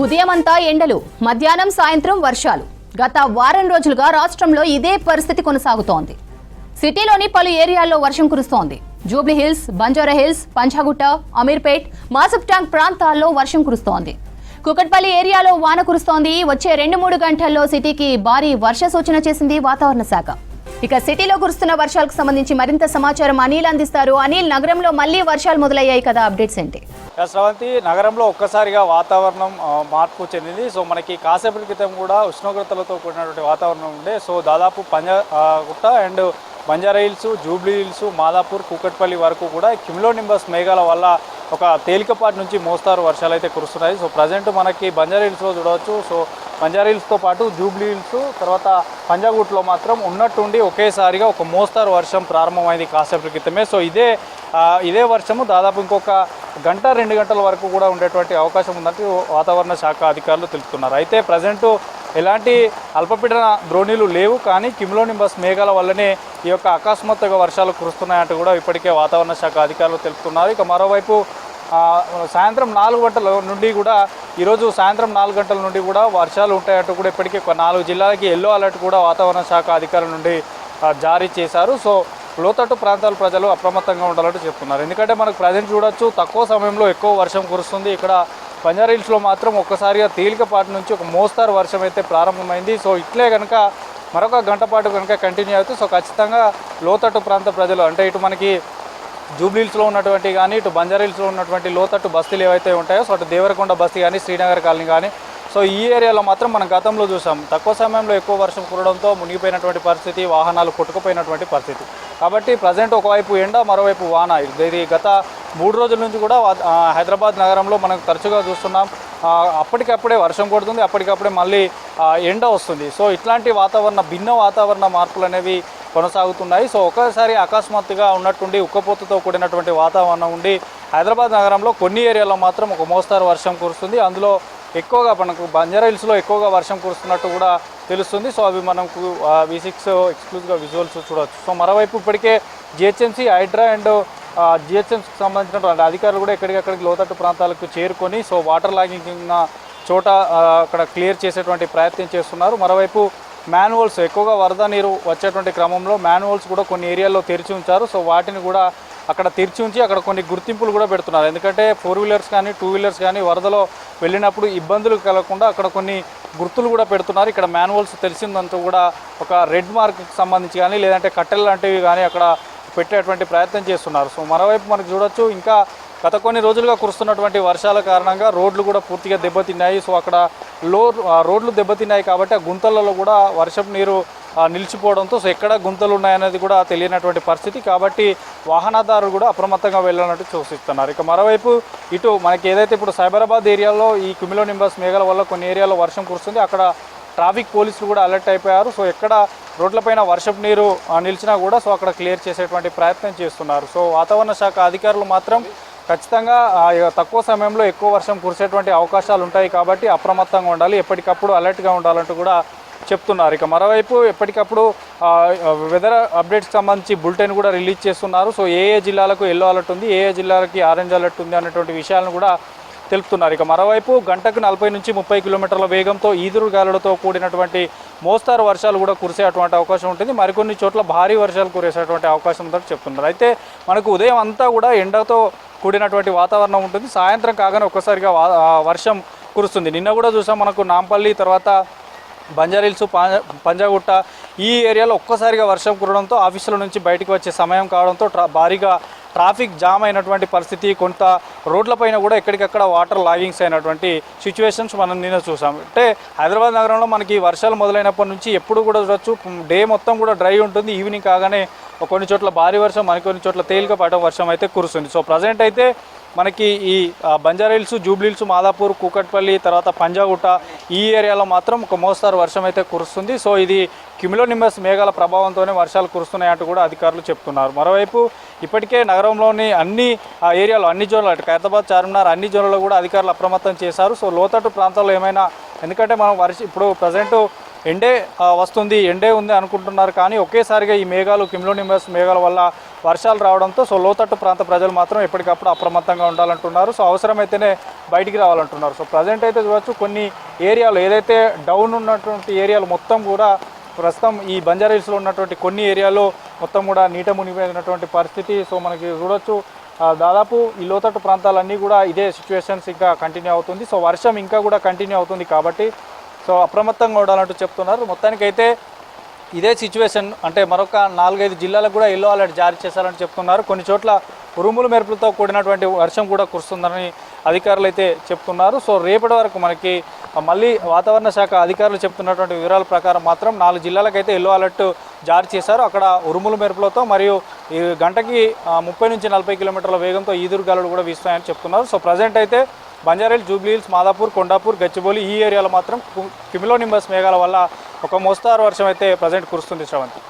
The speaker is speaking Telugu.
ఉదయమంతా ఎండలు, మధ్యాహ్నం సాయంత్రం వర్షాలు. గత వారం రోజులుగా రాష్ట్రంలో ఇదే పరిస్థితి కొనసాగుతోంది. సిటీలోని పలు ఏరియాల్లో వర్షం కురుస్తోంది. Jubilee hills, Banjara hills, Panjagutta, Ameerpet, Masab tank ప్రాంతాల్లో వర్షం కురుస్తోంది. కుకట్పల్లి ఏరియాలో వాన కురుస్తోంది. వచ్చే 2-3 గంటల్లో సిటీకి భారీ వర్ష సూచన చేసింది వాతావరణ శాఖ. ఇక సిటీలో కురుస్తున్న వర్షాలకు సంబంధించి మరింత సమాచారం అనిల్ అందిస్తారు. అనిల్, నగరంలో మళ్లీ వర్షాలు మొదలయ్యాయి కదా, అప్డేట్స్ ఏంటి? శ్రవంతి, నగరంలో ఒక్కసారిగా వాతావరణం మార్పు చెందింది. సో మనకి కాసేపటి క్రితం కూడా ఉష్ణోగ్రతలతో కూడినటువంటి వాతావరణం ఉండే. సో దాదాపు Panjagutta and Banjara hills, Jubilee hills, Madhapur, Kukatpally వరకు కూడా క్యుములోనింబస్ మేఘాల వల్ల ఒక తేలికపాటి నుంచి మోస్తారు వర్షాలు అయితే కురుస్తున్నాయి. సో ప్రజెంట్ మనకి బంజారా హిల్స్లో చూడవచ్చు. సో బంజారా హిల్స్తో పాటు జూబ్లీ హిల్స్, తర్వాత పంజాగుట్లో మాత్రం ఉన్నట్టుండి ఒకేసారిగా ఒక మోస్తారు వర్షం ప్రారంభమైంది కాసేపటి క్రితమే. సో ఇదే వర్షము దాదాపు ఇంకొక 1-2 గంటల వరకు కూడా ఉండేటువంటి అవకాశం ఉందంటే వాతావరణ శాఖ అధికారులు తెలుపుతున్నారు. అయితే ప్రజెంటు ఎలాంటి అల్పపీడన ద్రోణులు లేవు, కానీ క్యుములోనింబస్ మేఘాల వల్లనే ఈ యొక్క అకస్మాత్తుగా వర్షాలు కురుస్తున్నాయంటూ కూడా ఇప్పటికే వాతావరణ శాఖ అధికారులు తెలుపుతున్నారు. ఇక మరోవైపు సాయంత్రం 4 గంటల నుండి కూడా ఈరోజు సాయంత్రం 4 గంటల నుండి కూడా వర్షాలు ఉంటాయంటూ కూడా ఇప్పటికే 4 జిల్లాలకి ఎల్లో అలర్ట్ కూడా వాతావరణ శాఖ అధికారుల నుండి జారీ చేశారు. సో లోతట్టు ప్రాంతాల ప్రజలు అప్రమత్తంగా ఉండాలంటూ చెప్తున్నారు. ఎందుకంటే మనకు ప్రజెంట్ చూడొచ్చు, తక్కువ సమయంలో ఎక్కువ వర్షం కురుస్తుంది. ఇక్కడ బంజారా హిల్స్లో మాత్రం ఒక్కసారిగా తేలికపాటి నుంచి ఒక మోస్తారు వర్షం అయితే ప్రారంభమైంది. సో ఇట్లే కనుక మరొక గంట పాటు కనుక కంటిన్యూ అవుతుంది. సో ఖచ్చితంగా లోతట్టు ప్రాంత ప్రజలు అంటే ఇటు మనకి జూబ్లీ హిల్స్లో ఉన్నటువంటి కానీ ఇటు బంజారా హిల్స్లో ఉన్నటువంటి లోతట్టు బస్తీలు ఏవైతే ఉంటాయో, సో అటు దేవరకొండ బస్తీ కానీ శ్రీనగర్ కాలనీ కానీ, సో ఈ ఏరియాలో మాత్రం మనం గతంలో చూసాం తక్కువ సమయంలో ఎక్కువ వర్షం కురవడంతో మునిగిపోయినటువంటి పరిస్థితి, వాహనాలు కొట్టుకుపోయినటువంటి పరిస్థితి. కాబట్టి ప్రజెంట్ ఒకవైపు ఎండ, మరోవైపు వాన. ఇది గత 3 రోజుల నుంచి కూడా హైదరాబాద్ నగరంలో మనం తరచుగా చూస్తున్నాం. అప్పటికప్పుడే వర్షం కొడుతుంది, అప్పటికప్పుడే మళ్ళీ ఎండ వస్తుంది. సో ఇట్లాంటి భిన్న వాతావరణ మార్పులు అనేవి కొనసాగుతున్నాయి. సో ఒకసారి అకస్మాత్తుగా ఉన్నట్టుండి ఉక్కపోతతో కూడినటువంటి వాతావరణం ఉండి హైదరాబాద్ నగరంలో కొన్ని ఏరియాలో మాత్రం ఒక మోస్తారు వర్షం కురుస్తుంది. అందులో ఎక్కువగా మనకు బంజారా హిల్స్లో ఎక్కువగా వర్షం కురుస్తున్నట్టు కూడా తెలుస్తుంది. సో అవి మనకు V6 ఎక్స్క్లూజివ్గా విజువల్స్ చూడవచ్చు. సో మరోవైపు ఇప్పటికే జిహెచ్ఎంసీ, హైడ్రా అండ్ జిహెచ్ఎంసీకి సంబంధించినటువంటి అధికారులు కూడా ఎక్కడికక్కడికి లోతట్టు ప్రాంతాలకు చేరుకొని సో వాటర్ లాగింగ్ ఉన్న చోట అక్కడ క్లియర్ చేసేటువంటి ప్రయత్నం చేస్తున్నారు. మరోవైపు మాన్హోల్స్, ఎక్కువగా వరద నీరు వచ్చేటువంటి క్రమంలో మాన్హోల్స్ కూడా కొన్ని ఏరియాల్లో తెరిచి ఉంచారు. సో వాటిని కూడా అక్కడ తెరిచి ఉంచి అక్కడ కొన్ని గుర్తింపులు కూడా పెడుతున్నారు. ఎందుకంటే 4 వీలర్స్ కానీ 2 వీలర్స్ కానీ వరదలో వెళ్ళినప్పుడు ఇబ్బందులు కలగకుండా అక్కడ కొన్ని గుర్తులు కూడా పెడుతున్నారు. ఇక్కడ మాన్హోల్స్ తెలిసిందంటూ కూడా ఒక రెడ్ మార్క్కి సంబంధించి కానీ లేదంటే కట్టెలు లాంటివి కానీ అక్కడ పెట్టేటువంటి ప్రయత్నం చేస్తున్నారు. సో మరోవైపు మనకు చూడొచ్చు, ఇంకా గత కొన్ని రోజులుగా కురుస్తున్నటువంటి వర్షాల కారణంగా రోడ్లు కూడా పూర్తిగా దెబ్బతిన్నాయి. సో అక్కడ రోడ్లు దెబ్బతిన్నాయి కాబట్టి ఆ గుంతలలో కూడా వర్షపు నీరు నిలిచిపోవడంతో సో ఎక్కడ గుంతలు ఉన్నాయనేది కూడా తెలియనటువంటి పరిస్థితి. కాబట్టి వాహనదారులు కూడా అప్రమత్తంగా వెళ్ళాలంటూ సూచిస్తున్నారు. ఇక మరోవైపు ఇటు మనకి ఏదైతే ఇప్పుడు సైబరాబాద్ ఏరియాలో ఈ క్యుములోనింబస్ మేఘాల వల్ల కొన్ని ఏరియాలో వర్షం కురుస్తుంది, అక్కడ ట్రాఫిక్ పోలీసులు కూడా అలర్ట్ అయిపోయారు. సో ఎక్కడ రోడ్లపైన వర్షపు నీరు నిలిచినా కూడా సో అక్కడ క్లియర్ చేసేటువంటి ప్రయత్నం చేస్తున్నారు. సో వాతావరణ శాఖ అధికారులు మాత్రం ఖచ్చితంగా తక్కువ సమయంలో ఎక్కువ వర్షం కురిసేటువంటి అవకాశాలు ఉంటాయి కాబట్టి అప్రమత్తంగా ఉండాలి, ఎప్పటికప్పుడు అలర్ట్గా ఉండాలంటూ కూడా చెప్తున్నారు. ఇక మరోవైపు ఎప్పటికప్పుడు వెదర్ అప్డేట్స్కి సంబంధించి బులెటిన్ కూడా రిలీజ్ చేస్తున్నారు. సో ఏ జిల్లాలకు ఎల్లో అలర్ట్ ఉంది, ఏ జిల్లాలకి ఆరెంజ్ అలర్ట్ ఉంది అనేటువంటి విషయాలను కూడా తెలుపుతున్నారు. ఇక మరోవైపు గంటకు 40 నుంచి 30 కిలోమీటర్ల వేగంతో ఈదురు గాలులతో కూడినటువంటి మోస్తారు వర్షాలు కూడా కురిసేటువంటి అవకాశం ఉంటుంది. మరికొన్ని చోట్ల భారీ వర్షాలు కురిసేటువంటి అవకాశం ఉందని చెప్తున్నారు. అయితే మనకు ఉదయం అంతా కూడా ఎండతో కూడినటువంటి వాతావరణం ఉంటుంది. సాయంత్రం కాగానే ఒక్కసారిగా వర్షం కురుస్తుంది. నిన్న కూడా చూసాం, మనకు నాంపల్లి, తర్వాత బంజారా హిల్స్, పంజాగుట్ట ఈ ఏరియాలో ఒక్కసారిగా వర్షం కురవడంతో ఆఫీసుల నుంచి బయటకు వచ్చే సమయం కావడంతో భారీగా ట్రాఫిక్ జామ్ అయినటువంటి పరిస్థితి, కొంత రోడ్లపైన కూడా ఎక్కడికక్కడ వాటర్ లాగింగ్స్ అయినటువంటి సిచ్యువేషన్స్ మనం నిన్న చూసాం. అంటే హైదరాబాద్ నగరంలో మనకి వర్షాలు మొదలైనప్పటి నుంచి ఎప్పుడు కూడా చూడొచ్చు, డే మొత్తం కూడా డ్రై ఉంటుంది. ఈవినింగ్ కాగానే కొన్ని చోట్ల భారీ వర్షం, మరికొన్ని చోట్ల తేలికపాటి వర్షం అయితే కురుస్తుంది. సో ప్రజెంట్ అయితే మనకి ఈ Banjara hills, Jubilee hills, Madhapur, Kukatpally, తర్వాత పంజాగుట్ట ఈ ఏరియాలో మాత్రం ఒక మోస్తారు వర్షం అయితే కురుస్తుంది. సో ఇది క్యుములోనింబస్ మేఘాల ప్రభావంతోనే వర్షాలు కురుస్తున్నాయంటూ కూడా అధికారులు చెప్తున్నారు. మరోవైపు ఇప్పటికే నగరంలోని అన్ని ఏరియాలో, అన్ని జోన్లు, అటు ఖైరతాబాద్, చార్మినార్ అన్ని జోన్లలో కూడా అధికారులు అప్రమత్తం చేశారు. సో లోతట్టు ప్రాంతాల్లో ఏమైనా, ఎందుకంటే మనం ఇప్పుడు ప్రజెంటు ఎండే వస్తుంది, ఎండే ఉంది అనుకుంటున్నారు. కానీ ఒకేసారిగా ఈ మేఘాలు క్యూములోనింబస్ మేఘాల వల్ల వర్షాలు రావడంతో సో లోతట్టు ప్రాంత ప్రజలు మాత్రం ఎప్పటికప్పుడు అప్రమత్తంగా ఉండాలంటున్నారు. సో అవసరమైతేనే బయటికి రావాలంటున్నారు. సో ప్రజెంట్ అయితే చూడవచ్చు కొన్ని ఏరియాలు ఏదైతే డౌన్ ఉన్నటువంటి ఏరియాలు మొత్తం కూడా ప్రస్తుతం ఈ బంజారాహిల్స్లో ఉన్నటువంటి కొన్ని ఏరియాలో మొత్తం కూడా నీట మునిగిపోయినటువంటి పరిస్థితి. సో మనకి చూడొచ్చు దాదాపు ఈ లోతట్టు ప్రాంతాలన్నీ కూడా ఇదే సిచ్యువేషన్స్ ఇంకా కంటిన్యూ అవుతుంది. సో వర్షం ఇంకా కూడా కంటిన్యూ అవుతుంది కాబట్టి సో అప్రమత్తంగా ఉండాలంటూ చెప్తున్నారు. మొత్తానికైతే ఇదే సిచ్యువేషన్ అంటే మరొక 4-5 జిల్లాలకు కూడా ఎల్లో అలర్ట్ జారీ చేశారని చెప్తున్నారు. కొన్ని చోట్ల ఉరుములు మెరుపులతో కూడినటువంటి వర్షం కూడా కురుస్తుందని అధికారులు అయితే చెప్తున్నారు. సో రేపటి వరకు మనకి మళ్ళీ వాతావరణ శాఖ అధికారులు చెప్తున్నటువంటి వివరాల ప్రకారం మాత్రం 4 జిల్లాలకైతే ఎల్లో అలర్ట్ జారీ చేశారు. అక్కడ ఉరుములు మెరుపులతో మరియు ఈ గంటకి 30 నుంచి 40 కిలోమీటర్ల వేగంతో ఈదురుగాలులు కూడా వీస్తాయని చెప్తున్నారు. సో ప్రజెంట్ అయితే బంజారాహిల్స్, జూబ్లీహిల్స్, మాదాపూర్, కొండాపూర్, గచ్చిబౌలి ఈ ఏరియాలో మాత్రం క్యూములోనింబస్ మేఘాల వల్ల ఒక మోస్తారు వర్షం అయితే ప్రజెంట్ కురుస్తుంది శ్రవంతి.